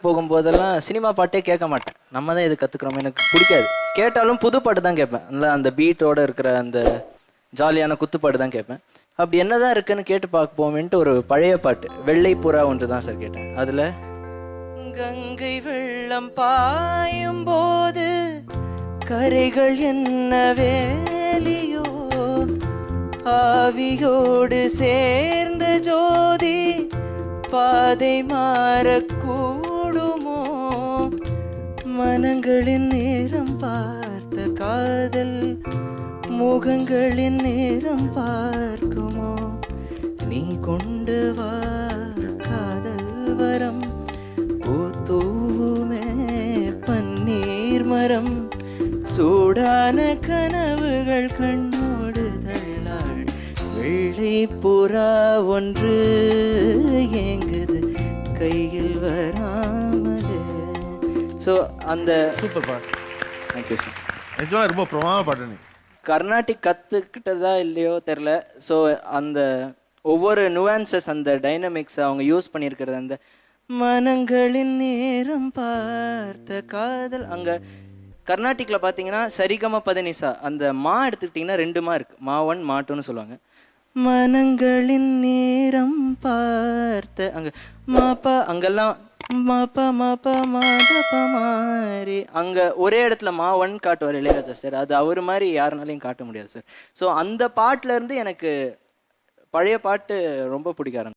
போகும்போதெல்லாம் சினிமா பாட்டே கேட்க மாட்டேன். நம்ம தான் இது கற்றுக்குறோம், எனக்கு பிடிக்காது. கேட்டாலும் புது பாட்டு தான் கேட்பேன். நல்லா அந்த பீட்டோட இருக்கிற அந்த ஜாலியான குத்துப்பாட்டு தான் கேட்பேன். அப்படி என்னதான் இருக்குன்னு கேட்டு பார்ப்போமேன்ட்டு ஒரு பழைய பாட்டு வெள்ளை புறா ஒன்று தான் சார் கேட்டேன். அதில் கங்கை வெள்ளம் பாயும் போது கரைகள் என்ன வேலியோ, ஆவியோடு சேர்ந்த ஜோதி பாதை மாறக்கூடுமோ, மனங்களின் நேரம் பார்த்த காதல் முகங்களின் நேரம் பார்க்குமோ, நீ கொண்டு வா காதல் வரம் பூத்தூவுமே பன்னீர் மரம், சூடான கனவுகள் கண்ணோடு தள்ளாள், வெள்ளை புறா ஒன்று ஏங்குது கையில் வராமலே. ஸோ அந்த சூப்பர் பாட்டு. Thank you sir. நிஜமா ரொம்ப பிரமாத பாட்டு. நீ கர்நாடிக் கற்றுக்கிட்டதா இல்லையோ தெரில. ஸோ அந்த ஒவ்வொரு நுவான்சஸ் அந்த டைனமிக்ஸ் அவங்க யூஸ் பண்ணியிருக்கிறது, அந்த மனங்களின் நேரம் பார்த்த காதல். அங்கே கர்நாடிக்கில் பார்த்தீங்கன்னா சரிகம பதனிசா அந்த மா எடுத்துக்கிட்டிங்கன்னா 2 மா இருக்குது, மா 1 மா 2ன்னு சொல்லுவாங்க. மனங்களின் நேரம் பார்த்த அங்கே மாப்பா, அங்கெல்லாம் மாப்பா மாப்பா மாதப்பா மாறி, அங்கே ஒரே இடத்துல மா 1 காட்டுவார் இளையராஜா சார். அது அவர் மாதிரி யாருனாலையும் காட்ட முடியாது சார். ஸோ அந்த பாட்டிலேருந்து எனக்கு பழைய பாட்டு ரொம்ப பிடிக்க ஆரம்பிச்சு.